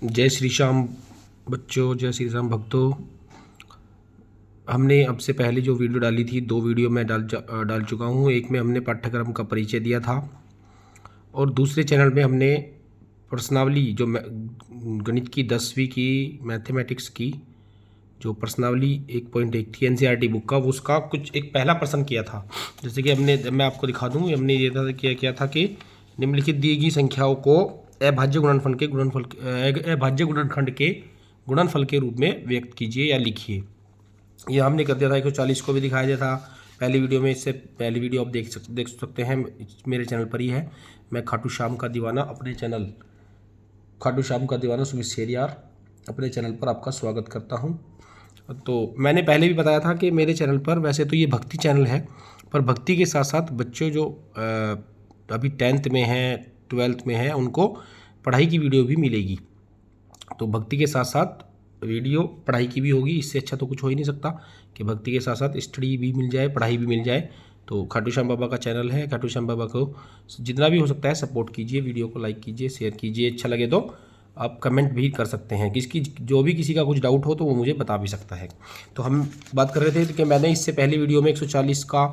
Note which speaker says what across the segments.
Speaker 1: जय श्री श्याम बच्चों, जय श्री राम भक्तों। हमने अब से पहले जो वीडियो डाली थी, 2 वीडियो मैं डाल चुका हूँ। एक में हमने पाठ्यक्रम का परिचय दिया था और दूसरे चैनल में हमने प्रश्नावली जो गणित की 10वीं की मैथमेटिक्स की जो प्रश्नावली 1.1 थी एनसीईआरटी बुक का, उसका कुछ एक पहला प्रश्न किया था। जैसे कि मैं आपको दिखा दूँ, हमने ये था किया था कि निम्नलिखित दी गई संख्याओं को अभाज्य गुणनखंड के गुणनफल के रूप में व्यक्त कीजिए या लिखिए। ये हमने कर दिया था। 140 को भी दिखाया दिया था पहली वीडियो में। इससे पहली वीडियो आप देख सकते हैं, मेरे चैनल पर ही है। मैं खाटू श्याम का दीवाना, अपने चैनल खाटू श्याम का दीवाना सुमित शेरियार अपने चैनल पर आपका स्वागत करता हूं। तो मैंने पहले भी बताया था कि मेरे चैनल पर वैसे तो ये भक्ति चैनल है, पर भक्ति के साथ साथ बच्चों जो अभी 10th में हैं, 12th में हैं, उनको पढ़ाई की वीडियो भी मिलेगी। तो भक्ति के साथ साथ वीडियो पढ़ाई की भी होगी। इससे अच्छा तो कुछ हो ही नहीं सकता कि भक्ति के साथ साथ स्टडी भी मिल जाए, पढ़ाई भी मिल जाए। तो खाटू श्याम बाबा का चैनल है, खाटू श्याम बाबा को जितना भी हो सकता है सपोर्ट कीजिए, वीडियो को लाइक कीजिए, शेयर कीजिए। अच्छा लगे तो आप कमेंट भी कर सकते हैं। किसी का कुछ डाउट हो तो वो मुझे बता भी सकता है। तो हम बात कर रहे थे कि मैंने इससे पहले वीडियो में 140 का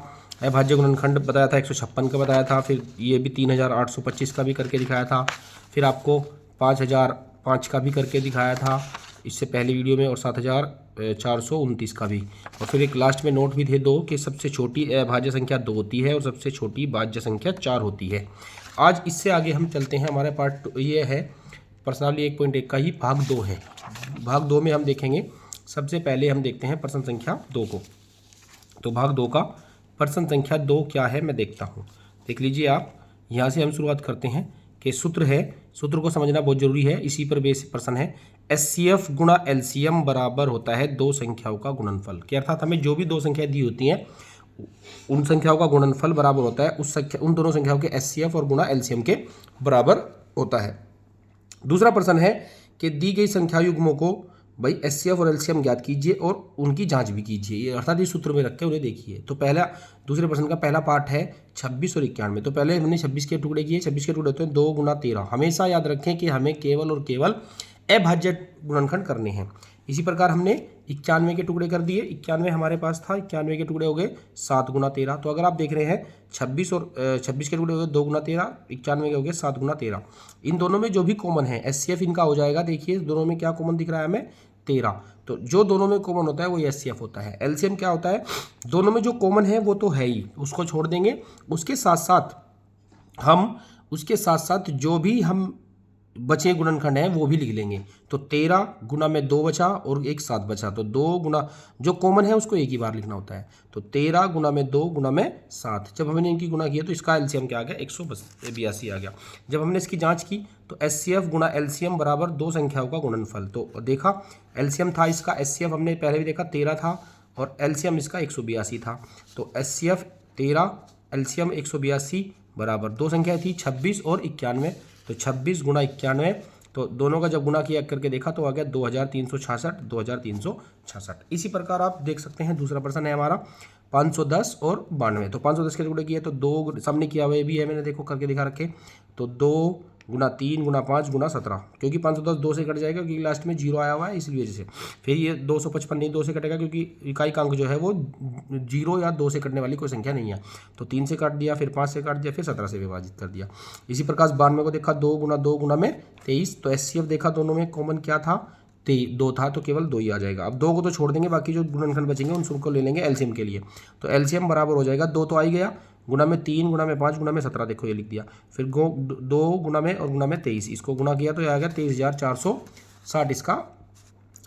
Speaker 1: अभाज्य गुणनखंड बताया था, 156 का बताया था, फिर ये भी 3825 का भी करके दिखाया था, फिर आपको 5005 का भी करके दिखाया था इससे पहले वीडियो में, और 7429 का भी। और फिर एक लास्ट में नोट भी थे 2 कि सबसे छोटी अभाज्य संख्या 2 होती है और सबसे छोटी भाज्य संख्या 4 होती है। आज इससे आगे हम चलते हैं। हमारे पार्ट ये है प्रश्नावली 1.1 का ही भाग 2 है। भाग 2 में हम देखेंगे, सबसे पहले हम देखते हैं प्रश्न संख्या 2 को। तो भाग 2 का प्रश्न संख्या 2 क्या है मैं देखता हूँ। देख लीजिए आप, यहाँ से हम शुरुआत करते हैं कि सूत्र है, सूत्र को समझना बहुत जरूरी है। इसी पर बेस प्रश्न है, एचसीएफ गुणा एलसीएम बराबर होता है 2 संख्याओं का गुणनफल। के अर्थात हमें जो भी 2 संख्याएं दी होती हैं उन संख्याओं का गुणनफल बराबर होता है उन दोनों संख्याओं के एचसीएफ और गुणा एलसीएम के बराबर होता है। दूसरा प्रश्न है कि दी गई संख्या युग्मों को भाई एचसीएफ और एलसीएम ज्ञात कीजिए और उनकी जांच भी कीजिए। ये अर्थात इस सूत्र में रख के उन्हें देखिए। तो दूसरे प्रश्न का पहला पार्ट है 26 और 91। तो पहले हमने 26 के टुकड़े किए। 26 के टुकड़े होते हैं 2 गुना 13। हमेशा याद रखें कि हमें केवल और केवल अभाज्य गुणनखंड करने हैं। इसी प्रकार हमने 91 के टुकड़े कर दिए। 91 हमारे पास था, 91 के टुकड़े हो गए 7 गुना 13। तो अगर आप देख रहे हैं 26 के टुकड़े हो गए 2 गुना 13, 91 के हो गए 7 गुना 13। इन दोनों में जो भी कॉमन है एचसीएफ इनका हो जाएगा। देखिए दोनों में क्या कॉमन दिख रहा है हमें, 13। तो जो दोनों में कॉमन होता है वो एचसीएफ होता है। एलसीएम क्या होता है, दोनों में जो कॉमन है वो तो है ही, उसको छोड़ देंगे। उसके साथ साथ जो भी हम बचे गुणनखंड है वो भी लिख लेंगे। तो 13 गुना में 2 बचा और एक 7 बचा। तो 2 गुना जो कॉमन है उसको एक ही बार लिखना होता है। तो 13 गुना में 2 गुना में 7। जब हमने इनकी गुना किया तो इसका एलसीएम क्या आ गया, 182 आ गया। जब हमने इसकी जांच की तो एचसीएफ गुणा एलसीएम बराबर 2 संख्याओं का गुणनफल। तो देखा एलसीएम था इसका, एचसीएफ हमने पहले भी देखा 13 था और एलसीएम इसका 182 था। तो एचसीएफ 13, एलसीएम 182 बराबर 2 संख्या थी 26 और 91। तो 26 गुणा 91, तो दोनों का जब गुणा किया करके देखा तो आ गया 2366। इसी प्रकार आप देख सकते हैं दूसरा प्रश्न है हमारा 510 और 92। तो 510 के टुकड़े किए तो 2 सामने किया हुआ भी है, मैंने देखो करके दिखा रखे। तो 2 गुना 3 गुना 5 गुना 17, क्योंकि 510 2 से कट जाएगा क्योंकि लास्ट में 0 आया हुआ है इसलिए वजह से। फिर ये 255 नहीं 2 से कटेगा क्योंकि इकाई का अंक जो है वो 0 या 2 से कटने वाली कोई संख्या नहीं है। तो 3 से काट दिया, फिर 5 से काट दिया, फिर 17 से विभाजित कर दिया। इसी प्रकार 92 को देखा 2 गुना में 23। तो एचसीएफ देखा दोनों में कॉमन क्या था, 2 था, तो केवल 2 ही आ जाएगा। अब 2 को तो छोड़ देंगे, बाकी जो गुणनखंड बचेंगे उन सबको ले लेंगे एलसीएम के लिए। तो एलसीएम बराबर हो जाएगा 2 तो आ ही गया, गुना में 3 गुना में 5 गुना में 17, देखो ये लिख दिया। फिर 2 गुना में और गुना में 23, इसको गुना किया तो ये आ गया 23,460 इसका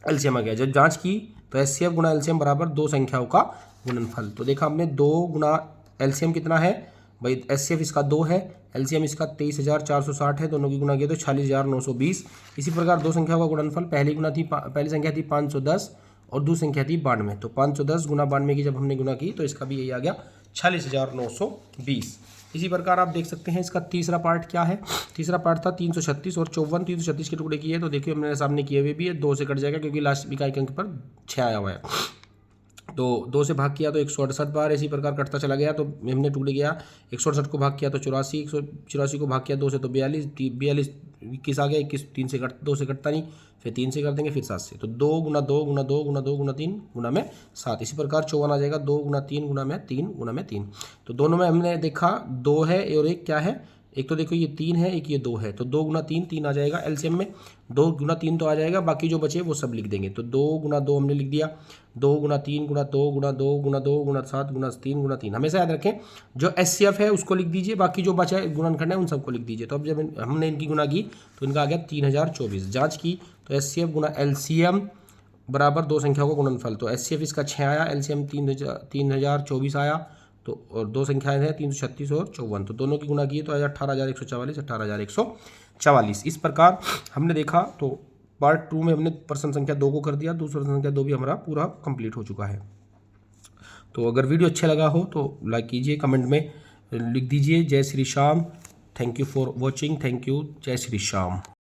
Speaker 1: एलसीएम आ गया। जब जांच की तो एचसीएफ गुणा एलसीएम बराबर 2 संख्याओं का गुणनफल। तो देखा हमने 2 गुना एलसीएम कितना है भाई, एचसीएफ इसका 2 है, एलसीएम इसका 23,460 है, दोनों की गुना किया तो 46,920। इसी प्रकार 2 संख्याओं का गुणनफल, पहली संख्या थी 510 और दूसरी संख्या थी 92। तो 510 गुना 92 की जब हमने गुना की तो इसका भी यही आ गया 46,920। इसी प्रकार आप देख सकते हैं इसका तीसरा पार्ट क्या है। तीसरा पार्ट था 336 और 54। 336 के टुकड़े किए तो देखिए मेरे सामने किए हुए भी है, 2 से कट जाएगा क्योंकि लास्ट इकाई के अंक पर 6 आया हुआ है। तो 2 से भाग किया तो 168 बार, इसी प्रकार कटता चला गया तो हमने टूट गया। 168 को भाग किया तो 84, 184 को भाग किया 2 से तो 42, 42 21 आ गया, 21 3 से 2 से कटता नहीं, फिर 3 से कर देंगे, फिर 7 से। तो 2 गुना 2 गुना 2 गुना 2 गुना 3 गुना में 7, इसी प्रकार 54 आ जाएगा। 2 गुना 3 गुना में 3 गुना में 3। तो दोनों में हमने देखा 2 है और एक क्या है, एक तो देखो ये 3 है, एक ये 2 है, तो 2 गुना 3 3 आ जाएगा एलसीएम में। 2 गुना 3 तो आ जाएगा, बाकी जो बचे वो सब लिख देंगे। तो 2 गुना 2 हमने लिख दिया, 2 गुना 3 गुना 2 गुना 2 गुना 2 गुना 7 गुना 3 गुना 3। हमेशा याद रखें जो एचसीएफ है उसको लिख दीजिए, बाकी जो बचा है गुणनखंड है उन सबको लिख दीजिए। तो अब जब हमने इनकी गुना की तो इनका आ गया 3024। जाँच की तो एचसीएफ गुना एलसीएम बराबर दो संख्याओं का गुणनफल। तो एचसीएफ इसका 6 आया, एलसीएम 3024 आया। तो और दो संख्याएं हैं 336 और 54, तो दोनों की गुना किए तो आया 18144, 18144। इस प्रकार हमने देखा। तो पार्ट 2 में हमने प्रश्न संख्या 2 को कर दिया, दूसरा प्रश्न संख्या 2 भी हमारा पूरा कंप्लीट हो चुका है। तो अगर वीडियो अच्छा लगा हो तो लाइक कीजिए, कमेंट में लिख दीजिए जय Shri Shyam. Thank you for watching, thank you, जय श्री श्याम।